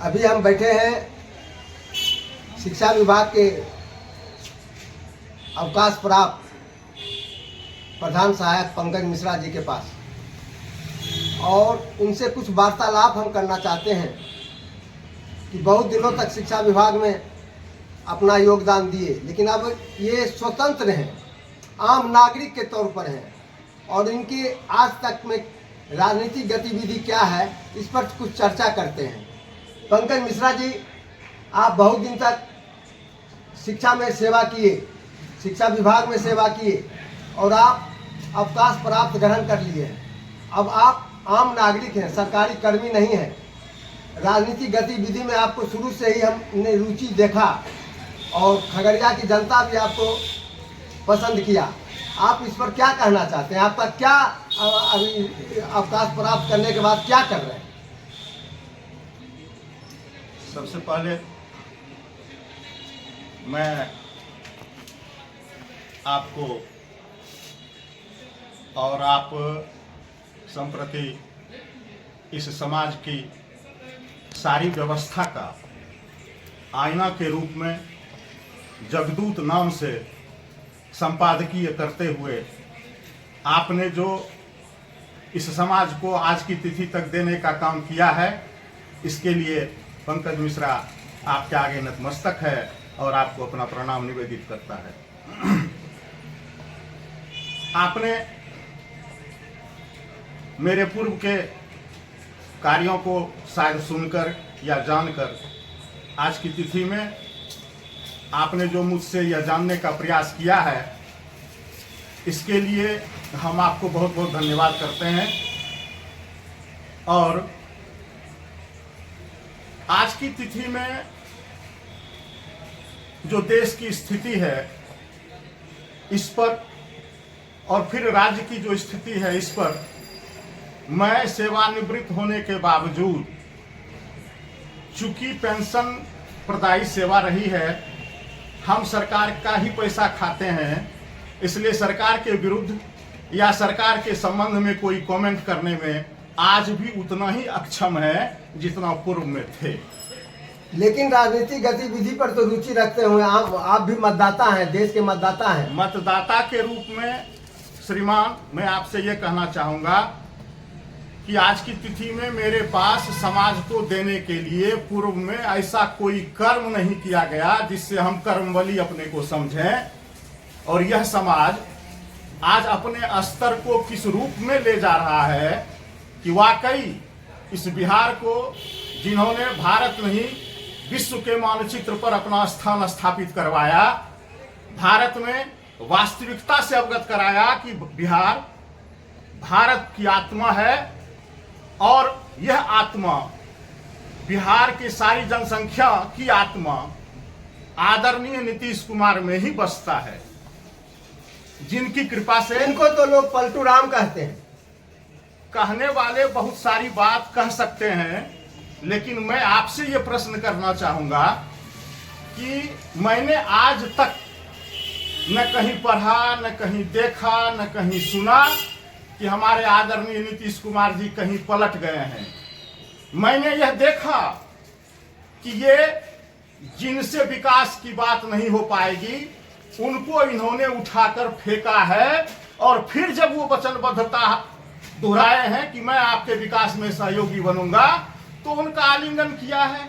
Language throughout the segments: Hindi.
अभी हम बैठे हैं शिक्षा विभाग के अवकाश प्राप्त प्रधान सहायक पंकज मिश्रा जी के पास और उनसे कुछ वार्तालाप हम करना चाहते हैं कि बहुत दिनों तक शिक्षा विभाग में अपना योगदान दिए, लेकिन अब ये स्वतंत्र हैं, आम नागरिक के तौर पर हैं और इनकी आज तक में राजनीतिक गतिविधि क्या है इस पर कुछ चर्चा करते हैं। पंकज मिश्रा जी, आप बहुत दिन तक शिक्षा में सेवा किए, शिक्षा विभाग में सेवा किए और आप अवकाश प्राप्त ग्रहण कर लिए हैं। अब आप आम नागरिक हैं, सरकारी कर्मी नहीं हैं। राजनीतिक गतिविधि में आपको शुरू से ही हमने रुचि देखा और खगड़िया की जनता भी आपको पसंद किया। आप इस पर क्या कहना चाहते हैं? आपका क्या अभी अवकाश प्राप्त करने के बाद क्या कर रहे हैं? सबसे पहले मैं आपको और आप संप्रति इस समाज की सारी व्यवस्था का आईना के रूप में जगदूत नाम से संपादकीय करते हुए आपने जो इस समाज को आज की तिथि तक देने का काम किया है, इसके लिए पंकज मिश्रा आपके आगे नतमस्तक है और आपको अपना प्रणाम निवेदित करता है। आपने मेरे पूर्व के कार्यों को शायद सुनकर या जानकर आज की तिथि में आपने जो मुझसे यह जानने का प्रयास किया है, इसके लिए हम आपको बहुत बहुत धन्यवाद करते हैं। और आज की तिथि में जो देश की स्थिति है इस पर और फिर राज्य की जो स्थिति है इस पर मैं सेवानिवृत्त होने के बावजूद, चूंकि पेंशन प्रदायी सेवा रही है, हम सरकार का ही पैसा खाते हैं, इसलिए सरकार के विरुद्ध या सरकार के संबंध में कोई कमेंट करने में आज भी उतना ही अक्षम है जितना पूर्व में थे। लेकिन राजनीतिक गतिविधि पर तो रुचि रखते हुए आप भी मतदाता हैं, देश के मतदाता हैं। मतदाता के रूप में श्रीमान, मैं आपसे ये कहना चाहूँगा कि आज की तिथि में मेरे पास समाज को देने के लिए पूर्व में ऐसा कोई कर्म नहीं किया गया जिससे हम कर्मबली अपने को समझें। और यह समाज आज अपने स्तर को किस रूप में ले जा रहा है कि वाकई इस बिहार को, जिन्होंने भारत नहीं विश्व के मानचित्र पर अपना स्थान स्थापित करवाया, भारत में वास्तविकता से अवगत कराया कि बिहार भारत की आत्मा है और यह आत्मा, बिहार की सारी जनसंख्या की आत्मा आदरणीय नीतीश कुमार में ही बसता है, जिनकी कृपा से। इनको तो लोग पलटू राम कहते हैं। कहने वाले बहुत सारी बात कह सकते हैं, लेकिन मैं आपसे ये प्रश्न करना चाहूंगा कि मैंने आज तक न कहीं पढ़ा, न कहीं देखा, न कहीं सुना कि हमारे आदरणीय नीतीश कुमार जी कहीं पलट गए हैं। मैंने यह देखा कि ये जिनसे विकास की बात नहीं हो पाएगी उनको इन्होंने उठाकर फेंका है और फिर जब वो वचनबद्धता दोहराए हैं कि मैं आपके विकास में सहयोगी बनूंगा, तो उनका आलिंगन किया है।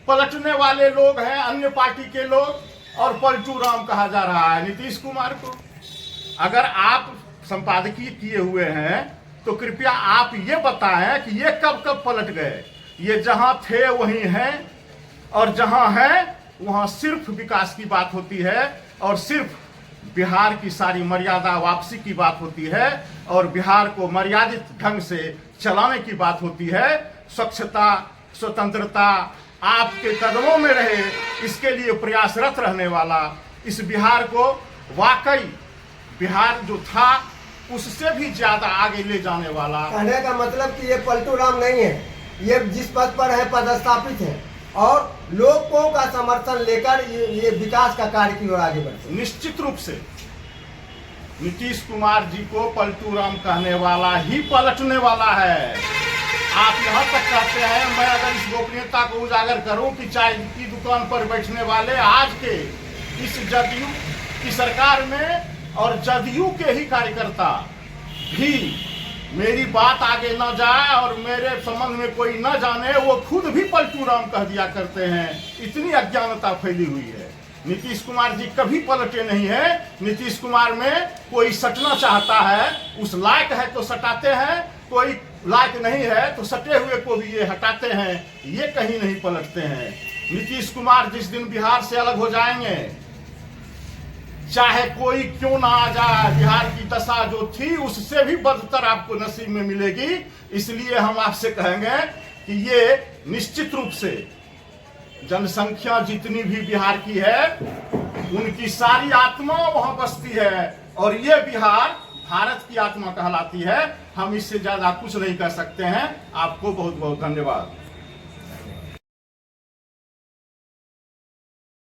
पलटने वाले लोग हैं अन्य पार्टी के लोग और पलटू राम कहा जा रहा है नीतीश कुमार को। अगर आप संपादकीय किए हुए हैं तो कृपया आप ये बताएं कि ये कब कब पलट गए। ये जहां थे वहीं हैं और जहां हैं वहां सिर्फ विकास की बात होती है और सिर्फ बिहार की सारी मर्यादा वापसी की बात होती है और बिहार को मर्यादित ढंग से चलाने की बात होती है। स्वच्छता, स्वतंत्रता आपके कदमों में रहे, इसके लिए प्रयासरत रहने वाला इस बिहार को वाकई बिहार जो था उससे भी ज्यादा आगे ले जाने वाला। कहने का मतलब कि ये पलटू राम नहीं है, ये जिस पद पर है पदस्थापित है और लोगों का समर्थन लेकर ये विकास का कार्य की ओर आगे बढ़ते। निश्चित रूप से नीतीश कुमार जी को पलटू राम कहने वाला ही पलटने वाला है। आप यहाँ तक कहते हैं, मैं अगर इस गोपनीयता को उजागर करूं कि चाय की दुकान पर बैठने वाले आज के इस जदयू की सरकार में और जदयू के ही कार्यकर्ता भी मेरी बात आगे न जाए और मेरे संबंध में कोई न जाने, वो खुद भी पलटू राम कह दिया करते हैं। इतनी अज्ञानता फैली हुई है। नीतीश कुमार जी कभी पलटे नहीं है। नीतीश कुमार में कोई सटना चाहता है, उस लायक है तो सटाते हैं, कोई लायक नहीं है तो सटे हुए को भी ये हटाते हैं। ये कहीं नहीं पलटते हैं। नीतीश कुमार जिस दिन बिहार से अलग हो जाएंगे, चाहे कोई क्यों ना आ जाए, बिहार की दशा जो थी उससे भी बदतर आपको नसीब में मिलेगी। इसलिए हम आपसे कहेंगे कि ये निश्चित रूप से जनसंख्या जितनी भी बिहार की है, उनकी सारी आत्मा वहां बसती है और ये बिहार भारत की आत्मा कहलाती है। हम इससे ज्यादा कुछ नहीं कर सकते हैं। आपको बहुत बहुत धन्यवाद।